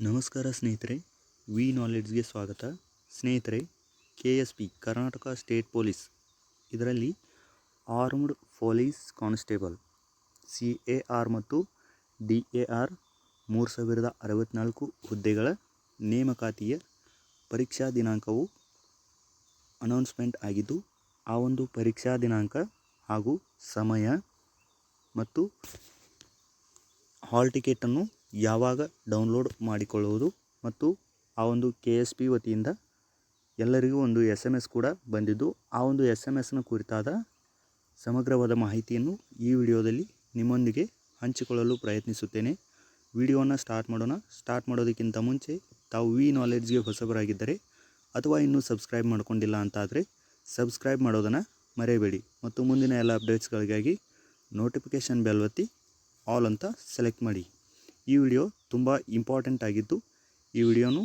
ನಮಸ್ಕಾರ ಸ್ನೇಹಿತರೆ, ವಿ ನಾಲೆಡ್ಜ್ಗೆ ಸ್ವಾಗತ. ಸ್ನೇಹಿತರೆ, KSP ಕರ್ನಾಟಕ ಸ್ಟೇಟ್ ಪೊಲೀಸ್ ಇದರಲ್ಲಿ ಆರ್ಮ್ಡ್ ಪೊಲೀಸ್ ಕಾನ್ಸ್ಟೇಬಲ್ CAR ಮತ್ತು DAR 3064 ಹುದ್ದೆಗಳ ನೇಮಕಾತಿಯ ಪರೀಕ್ಷಾ ದಿನಾಂಕವು ಅನೌನ್ಸ್ಮೆಂಟ್ ಆಗಿದ್ದು, ಆ ಒಂದು ಪರೀಕ್ಷಾ ದಿನಾಂಕ ಹಾಗೂ ಸಮಯ ಮತ್ತು ಹಾಲ್ ಟಿಕೆಟನ್ನು ಯಾವಾಗ ಡೌನ್ಲೋಡ್ ಮಾಡಿಕೊಳ್ಳುವುದು ಮತ್ತು ಆ ಒಂದು KSP ವತಿಯಿಂದ ಎಲ್ಲರಿಗೂ ಒಂದು SMS ಕೂಡ ಬಂದಿದ್ದು, ಆ ಒಂದು SMSನ ಕುರಿತಾದ ಸಮಗ್ರವಾದ ಮಾಹಿತಿಯನ್ನು ಈ ವಿಡಿಯೋದಲ್ಲಿ ನಿಮ್ಮೊಂದಿಗೆ ಹಂಚಿಕೊಳ್ಳಲು ಪ್ರಯತ್ನಿಸುತ್ತೇನೆ. ವಿಡಿಯೋವನ್ನು ಸ್ಟಾರ್ಟ್ ಮಾಡೋಣ. ಸ್ಟಾರ್ಟ್ ಮಾಡೋದಕ್ಕಿಂತ ಮುಂಚೆ ತಾವು ವಿ ನಾಲೆಡ್ಜ್ಗೆ ಹೊಸಬರಾಗಿದ್ದರೆ ಅಥವಾ ಇನ್ನೂ ಸಬ್ಸ್ಕ್ರೈಬ್ ಮಾಡ್ಕೊಂಡಿಲ್ಲ ಅಂತಾದರೆ ಸಬ್ಸ್ಕ್ರೈಬ್ ಮಾಡೋದನ್ನು ಮರೆಯಬೇಡಿ ಮತ್ತು ಮುಂದಿನ ಎಲ್ಲ ಅಪ್ಡೇಟ್ಸ್ಗಳಿಗಾಗಿ ನೋಟಿಫಿಕೇಷನ್ ಬೆಲ್ ಒತ್ತಿ ಆಲ್ ಅಂತ ಸೆಲೆಕ್ಟ್ ಮಾಡಿ. ಈ ವಿಡಿಯೋ ತುಂಬ ಇಂಪಾರ್ಟೆಂಟ್ ಆಗಿದ್ದು, ಈ ವಿಡಿಯೋನು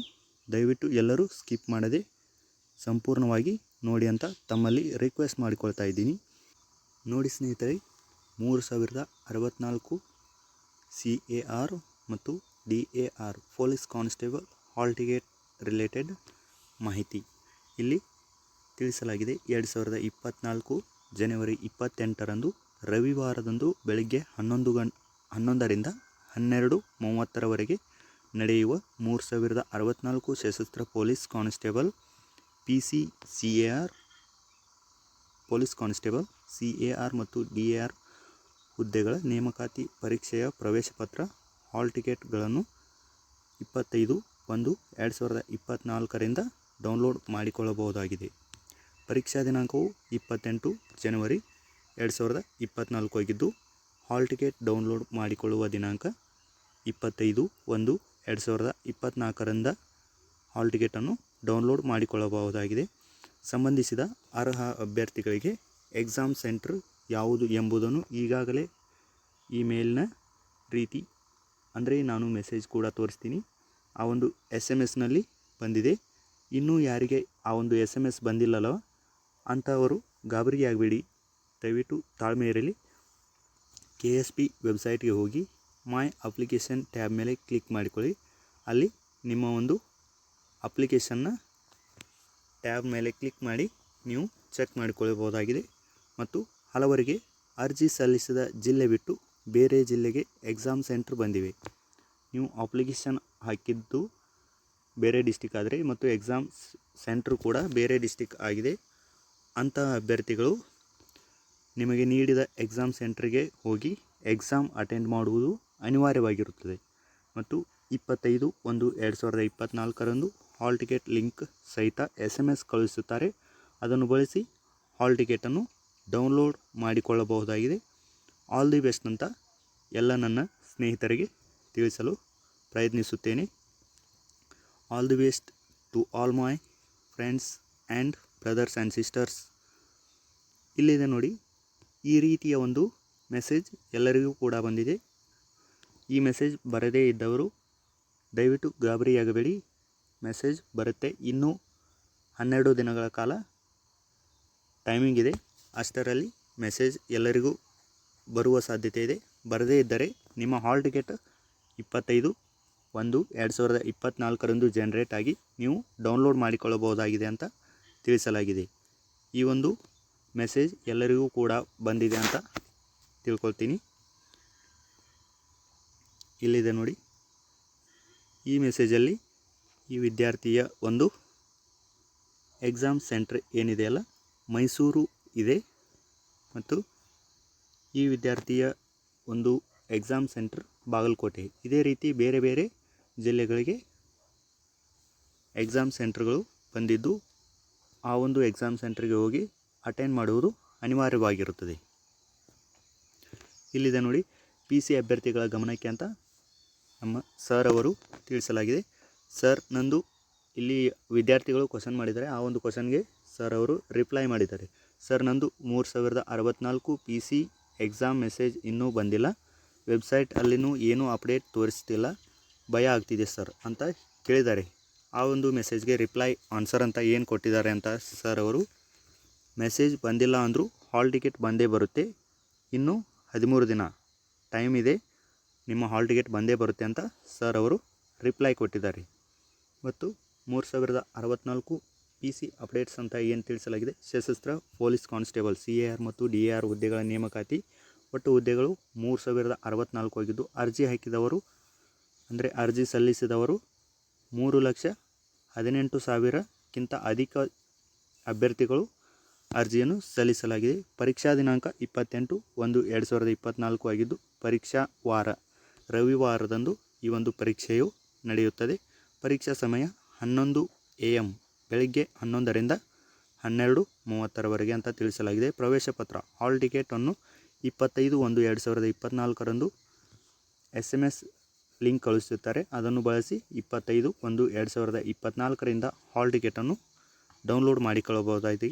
ದಯವಿಟ್ಟು ಎಲ್ಲರೂ ಸ್ಕಿಪ್ ಮಾಡದೆ ಸಂಪೂರ್ಣವಾಗಿ ನೋಡಿ ಅಂತ ತಮ್ಮಲ್ಲಿ ರಿಕ್ವೆಸ್ಟ್ ಮಾಡಿಕೊಳ್ತಾ ಇದ್ದೀನಿ. ನೋಡಿ ಸ್ನೇಹಿತರೆ, 3064 CAR ಮತ್ತು DAR police constable hall ticket related ಮಾಹಿತಿ ಇಲ್ಲಿ ತಿಳಿಸಲಾಗಿದೆ. 2024 ಜನವರಿ 28ರಂದು ರವಿವಾರದಂದು ಬೆಳಗ್ಗೆ 11ರಿಂದ 12:30 ನಡೆಯುವ 3064 ಸಶಸ್ತ್ರ police constable PCCAR police constable CAR ಮತ್ತು DAR ಹುದ್ದೆಗಳ ನೇಮಕಾತಿ ಪರೀಕ್ಷೆಯ ಪ್ರವೇಶ ಪತ್ರ ಹಾಲ್ ಟಿಕೆಟ್ಗಳನ್ನು 25/1/2024ರಿಂದ ಡೌನ್ಲೋಡ್ ಮಾಡಿಕೊಳ್ಳಬಹುದಾಗಿದೆ. ಪರೀಕ್ಷಾ ದಿನಾಂಕವು 28 ಜನವರಿ 2024 ಆಗಿದ್ದು, ಹಾಲ್ ಟಿಕೆಟ್ ಡೌನ್ಲೋಡ್ ಮಾಡಿಕೊಳ್ಳುವ ದಿನಾಂಕ 25/1/2024ರಿಂದ ಹಾಲ್ ಟಿಕೆಟನ್ನು ಡೌನ್ಲೋಡ್ ಮಾಡಿಕೊಳ್ಳಬಹುದಾಗಿದೆ. ಸಂಬಂಧಿಸಿದ ಅರ್ಹ ಅಭ್ಯರ್ಥಿಗಳಿಗೆ ಎಕ್ಸಾಮ್ ಸೆಂಟರ್ ಯಾವುದು ಎಂಬುದನ್ನು ಈಗಾಗಲೇ ಇಮೇಲ್ನ ರೀತಿ ಅಂದರೆ ನಾನು ಮೆಸೇಜ್ ಕೂಡ ತೋರಿಸ್ತೀನಿ, ಆ ಒಂದು SMS ನಲ್ಲಿ ಬಂದಿದೆ. ಇನ್ನೂ ಯಾರಿಗೆ ಆ ಒಂದು SMS ಬಂದಿಲ್ಲವೋ ಅಂಥವರು ಗಾಬರಿಯಾಗಬೇಡಿ, ದಯವಿಟ್ಟು ತಾಳ್ಮೆ ಇರಲಿ. KSP ವೆಬ್ಸೈಟ್ಗೆ ಹೋಗಿ ಮೈ ಅಪ್ಲಿಕೇಶನ್ ಟ್ಯಾಬ್ ಮೇಲೆ ಕ್ಲಿಕ್ ಮಾಡಿಕೊಳ್ಳಿ. ಅಲ್ಲಿ ನಿಮ್ಮ ಒಂದು ಅಪ್ಲಿಕೇಶನ್ನ ಟ್ಯಾಬ್ ಮೇಲೆ ಕ್ಲಿಕ್ ಮಾಡಿ ನೀವು ಚೆಕ್ ಮಾಡಿಕೊಳ್ಳಬಹುದಾಗಿದೆ. ಮತ್ತು ಹಲವರಿಗೆ ಅರ್ಜಿ ಸಲ್ಲಿಸಿದ ಜಿಲ್ಲೆ ಬಿಟ್ಟು ಬೇರೆ ಜಿಲ್ಲೆಗೆ ಎಕ್ಸಾಮ್ ಸೆಂಟರ್ ಬಂದಿವೆ. ನೀವು ಅಪ್ಲಿಕೇಶನ್ ಹಾಕಿದ್ದು ಬೇರೆ ಡಿಸ್ಟಿಕ್ ಆದರೆ ಮತ್ತು ಎಕ್ಸಾಮ್ ಸೆಂಟ್ರು ಕೂಡ ಬೇರೆ ಡಿಸ್ಟಿಕ್ ಆಗಿದೆ, ಅಂತಹ ಅಭ್ಯರ್ಥಿಗಳು ನಿಮಗೆ ನೀಡಿದ ಎಕ್ಸಾಮ್ ಸೆಂಟ್ರಿಗೆ ಹೋಗಿ ಎಕ್ಸಾಮ್ ಅಟೆಂಡ್ ಮಾಡುವುದು ಅನಿವಾರ್ಯವಾಗಿರುತ್ತದೆ. ಮತ್ತು 25/1/2024ರಂದು ಹಾಲ್ ಟಿಕೆಟ್ ಲಿಂಕ್ ಸಹಿತ SMS ಕಳುಹಿಸುತ್ತಾರೆ. ಅದನ್ನು ಬಳಸಿ ಹಾಲ್ ಟಿಕೆಟನ್ನು ಡೌನ್ಲೋಡ್ ಮಾಡಿಕೊಳ್ಳಬಹುದಾಗಿದೆ. ಆಲ್ ದಿ ಬೆಸ್ಟ್ ಅಂತ ಎಲ್ಲ ನನ್ನ ಸ್ನೇಹಿತರಿಗೆ ತಿಳಿಸಲು ಪ್ರಯತ್ನಿಸುತ್ತೇನೆ. All the best to all my friends and brothers and sisters. ಇಲ್ಲಿದೆ ನೋಡಿ, ಈ ರೀತಿಯ ಒಂದು ಮೆಸೇಜ್ ಎಲ್ಲರಿಗೂ ಕೂಡ ಬಂದಿದೆ. ಈ ಮೆಸೇಜ್ ಬರದೇ ಇದ್ದವರು ದಯವಿಟ್ಟು ಗಾಬರಿಯಾಗಬೇಡಿ, ಮೆಸೇಜ್ ಬರುತ್ತೆ. ಇನ್ನೂ 12 ದಿನಗಳ ಕಾಲ ಟೈಮಿಂಗ್ ಇದೆ, ಅಷ್ಟರಲ್ಲಿ ಮೆಸೇಜ್ ಎಲ್ಲರಿಗೂ ಬರುವ ಸಾಧ್ಯತೆ ಇದೆ. ಬರದೇ ಇದ್ದರೆ ನಿಮ್ಮ ಹಾಲ್ ಟಿಕೆಟ್ 25/1/2024ರಂದು ಜನರೇಟ್ ಆಗಿ ನೀವು ಡೌನ್ಲೋಡ್ ಮಾಡಿಕೊಳ್ಳಬಹುದಾಗಿದೆ ಅಂತ ತಿಳಿಸಲಾಗಿದೆ. ಈ ಒಂದು ಮೆಸೇಜ್ ಎಲ್ಲರಿಗೂ ಕೂಡ ಬಂದಿದೆ ಅಂತ ತಿಳ್ಕೊಳ್ತೀನಿ. ಇಲ್ಲಿದೆ ನೋಡಿ, ಈ ಮೆಸೇಜಲ್ಲಿ ಈ ವಿದ್ಯಾರ್ಥಿಯ ಒಂದು ಎಕ್ಸಾಮ್ ಸೆಂಟರ್ ಏನಿದೆಯಲ್ಲ ಮೈಸೂರು ಇದೆ, ಮತ್ತು ಈ ವಿದ್ಯಾರ್ಥಿಯ ಒಂದು ಎಕ್ಸಾಮ್ ಸೆಂಟರ್ ಬಾಗಲಕೋಟೆ. ಇದೇ ರೀತಿ ಬೇರೆ ಬೇರೆ ಜಿಲ್ಲೆಗಳಿಗೆ ಎಕ್ಸಾಮ್ ಸೆಂಟರ್ಗಳು ಬಂದಿದ್ದು, ಆ ಒಂದು ಎಕ್ಸಾಮ್ ಸೆಂಟರ್ಗೆ ಹೋಗಿ ಅಟೆಂಡ್ ಮಾಡುವುದು ಅನಿವಾರ್ಯವಾಗಿರುತ್ತದೆ. ಇಲ್ಲಿದೆ ನೋಡಿ, PC ಅಭ್ಯರ್ಥಿಗಳ ಗಮನಕ್ಕೆ ಅಂತ ನಮ್ಮ ಸರ್ ಅವರು ತಿಳಿಸಲಾಗಿದೆ. ಸರ್, ನಂದು ಇಲ್ಲಿ ವಿದ್ಯಾರ್ಥಿಗಳು ಕ್ವಶನ್ ಮಾಡಿದ್ದಾರೆ, ಆ ಒಂದು ಕ್ವಶನ್ಗೆ ಸರ್ ಅವರು ರಿಪ್ಲೈ ಮಾಡಿದ್ದಾರೆ. ಸರ್, ನಂದು 3064 PC ಎಕ್ಸಾಮ್ ಮೆಸೇಜ್ ಇನ್ನೂ ಬಂದಿಲ್ಲ, ವೆಬ್ಸೈಟ್ ಅಲ್ಲಿನೂ ಏನೂ ಅಪ್ಡೇಟ್ ತೋರಿಸ್ತಿಲ್ಲ, ಭಯ ಆಗ್ತಿದೆ ಸರ್ ಅಂತ ಕೇಳಿದ್ದಾರೆ. ಆ ಒಂದು ಮೆಸೇಜ್ಗೆ ರಿಪ್ಲೈ ಆನ್ಸರ್ ಅಂತ ಏನು ಕೊಟ್ಟಿದ್ದಾರೆ ಅಂತ ಸರ್ ಅವರು, ಮೆಸೇಜ್ ಬಂದಿಲ್ಲ ಅಂದರೂ ಹಾಲ್ ಟಿಕೆಟ್ ಬಂದೇ ಬರುತ್ತೆ, ಇನ್ನೂ 13 ದಿನ ಟೈಮ್ ಇದೆ, ನಿಮ್ಮ ಹಾಲ್ ಟಿಕೆಟ್ ಬಂದೇ ಬರುತ್ತೆ ಅಂತ ಸರ್ ಅವರು ರಿಪ್ಲೈ ಕೊಟ್ಟಿದ್ದಾರೆ. ಮತ್ತು 3064 PC ಅಪ್ಡೇಟ್ಸ್ ಅಂತ ಏನು ತಿಳಿಸಲಾಗಿದೆ. ಸಶಸ್ತ್ರ ಪೊಲೀಸ್ ಕಾನ್ಸ್ಟೇಬಲ್ CAR ಮತ್ತು DAR ಹುದ್ದೆಗಳ ನೇಮಕಾತಿ. ಒಟ್ಟು ಹುದ್ದೆಗಳು 3064 ಆಗಿದ್ದು, ಅರ್ಜಿ ಹಾಕಿದವರು ಅಂದರೆ ಅರ್ಜಿ ಸಲ್ಲಿಸಿದವರು 3,18,000ಕ್ಕಿಂತ ಅಧಿಕ ಅಭ್ಯರ್ಥಿಗಳು ಅರ್ಜಿಯನ್ನು ಸಲ್ಲಿಸಲಾಗಿದೆ. ಪರೀಕ್ಷಾ ದಿನಾಂಕ 28/1/2024 ಆಗಿದ್ದು, ಪರೀಕ್ಷಾ ವಾರ ರವಿವಾರದಂದು ಈ ಒಂದು ಪರೀಕ್ಷೆಯು ನಡೆಯುತ್ತದೆ. ಪರೀಕ್ಷಾ ಸಮಯ 11 AM ಬೆಳಗ್ಗೆ 11ರಿಂದ 12:30 ಅಂತ ತಿಳಿಸಲಾಗಿದೆ. ಪ್ರವೇಶ ಪತ್ರ ಹಾಲ್ ಟಿಕೆಟನ್ನು 25/1/2024 SMS ಲಿಂಕ್ ಕಳುಹಿಸುತ್ತಾರೆ. ಅದನ್ನು ಬಳಸಿ 25/1/2024 ಹಾಲ್ ಟಿಕೆಟನ್ನು ಡೌನ್ಲೋಡ್ ಮಾಡಿಕೊಳ್ಳಬಹುದಾಗಿದೆ.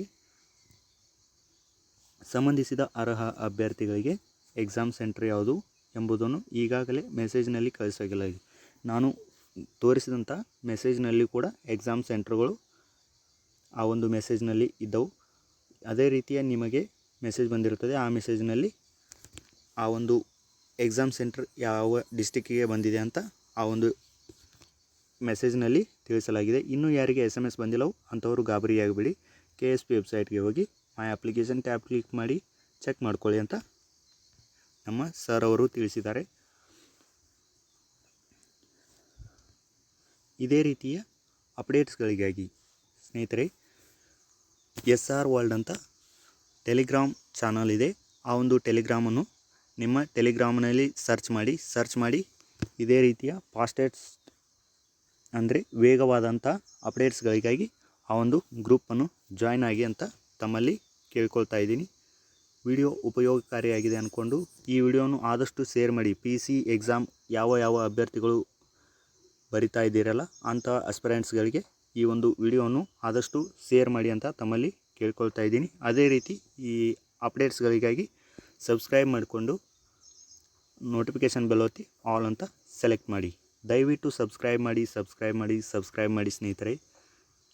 ಸಂಬಂಧಿಸಿದ ಅರ್ಹ ಅಭ್ಯರ್ಥಿಗಳಿಗೆ ಎಕ್ಸಾಮ್ ಸೆಂಟರ್ ಯಾವುದು ಎಂಬುದನ್ನು ಈಗಾಗಲೇ ಮೆಸೇಜ್ನಲ್ಲಿ ಕಳಿಸಲಾಗಿದೆ. ನಾನು ತೋರಿಸಿದಂಥ ಮೆಸೇಜ್ನಲ್ಲಿ ಕೂಡ ಎಕ್ಸಾಮ್ ಸೆಂಟರ್ಗಳು ಆ ಒಂದು ಮೆಸೇಜ್ನಲ್ಲಿ ಇದ್ದವು. ಅದೇ ರೀತಿಯ ನಿಮಗೆ ಮೆಸೇಜ್ ಬಂದಿರುತ್ತದೆ. ಆ ಮೆಸೇಜ್ನಲ್ಲಿ ಆ ಒಂದು ಎಕ್ಸಾಮ್ ಸೆಂಟರ್ ಯಾವ ಡಿಸ್ಟಿಕ್ಕಿಗೆ ಬಂದಿದೆ ಅಂತ ಆ ಒಂದು ಮೆಸೇಜ್ನಲ್ಲಿ ತಿಳಿಸಲಾಗಿದೆ. ಇನ್ನೂ ಯಾರಿಗೆ SMS ಬಂದಿಲ್ಲವೋ ಅಂಥವರು ಗಾಬರಿಯಾಗಬೇಡಿ. KSP ವೆಬ್ಸೈಟ್ಗೆ ಹೋಗಿ ಮೈ ಅಪ್ಲಿಕೇಶನ್ ಟ್ಯಾಬ್ ಕ್ಲಿಕ್ ಮಾಡಿ ಚೆಕ್ ಮಾಡ್ಕೊಳ್ಳಿ ಅಂತ ನಮ್ಮ ಸರ್ ಅವರು ತಿಳಿಸಿದ್ದಾರೆ. ಇದೇ ರೀತಿಯ ಅಪ್ಡೇಟ್ಸ್ಗಳಿಗಾಗಿ ಸ್ನೇಹಿತರೆ, SR ವರ್ಲ್ಡ್ ಅಂತ ಟೆಲಿಗ್ರಾಮ್ ಚಾನಲ್ ಇದೆ. ಆ ಒಂದು ಟೆಲಿಗ್ರಾಮನ್ನು ನಿಮ್ಮ ಟೆಲಿಗ್ರಾಮ್ನಲ್ಲಿ ಸರ್ಚ್ ಮಾಡಿ ಇದೇ ರೀತಿಯ ಫಾಸ್ಟೆಸ್ಟ್ ಅಂದರೆ ವೇಗವಾದಂಥ ಅಪ್ಡೇಟ್ಸ್ಗಳಿಗಾಗಿ ಆ ಒಂದು ಗ್ರೂಪನ್ನು ಜಾಯ್ನ್ ಆಗಿ ಅಂತ ತಮ್ಮಲ್ಲಿ ಕೇಳ್ಕೊಳ್ತಾ ಇದ್ದೀನಿ. ವಿಡಿಯೋ ಉಪಯೋಗಕಾರಿಯಾಗಿದೆ ಅಂದ್ಕೊಂಡು ಈ ವಿಡಿಯೋನು ಆದಷ್ಟು ಶೇರ್ ಮಾಡಿ. PC ಎಕ್ಸಾಮ್ ಯಾವ ಅಭ್ಯರ್ಥಿಗಳು ಬರಿತಾ ಇದ್ದೀರಲ್ಲ ಅಂಥ ಆಸ್ಪಿರೆಂಟ್ಸ್ಗಳಿಗೆ ಈ ಒಂದು ವಿಡಿಯೋನು ಆದಷ್ಟು ಶೇರ್ ಮಾಡಿ ಅಂತ ತಮ್ಮಲ್ಲಿ ಕೇಳ್ಕೊಳ್ತಾ ಇದ್ದೀನಿ. ಅದೇ ರೀತಿ ಈ ಅಪ್ಡೇಟ್ಸ್ಗಳಿಗಾಗಿ ಸಬ್ಸ್ಕ್ರೈಬ್ ಮಾಡಿಕೊಂಡು ನೋಟಿಫಿಕೇಷನ್ ಬೆಲ್ ಒತ್ತಿ ಆಲ್ ಅಂತ ಸೆಲೆಕ್ಟ್ ಮಾಡಿ. ದಯವಿಟ್ಟು ಸಬ್ಸ್ಕ್ರೈಬ್ ಮಾಡಿ ಸ್ನೇಹಿತರೆ.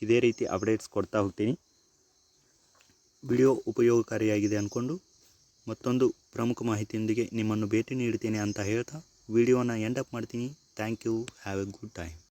ಇದೇ ರೀತಿ ಅಪ್ಡೇಟ್ಸ್ ಕೊಡ್ತಾ ಹೋಗ್ತೀನಿ. ವಿಡಿಯೋ ಉಪಯೋಗಕಾರಿಯಾಗಿದೆ ಅಂದ್ಕೊಂಡು ಮತ್ತೊಂದು ಪ್ರಮುಖ ಮಾಹಿತಿಯೊಂದಿಗೆ ನಿಮ್ಮನ್ನು ಭೇಟಿ ನೀಡ್ತೀನಿ ಅಂತ ಹೇಳ್ತಾ ವಿಡಿಯೋನ ಎಂಡ್ ಅಪ್ ಮಾಡ್ತೀನಿ. Thank you. Have a good time.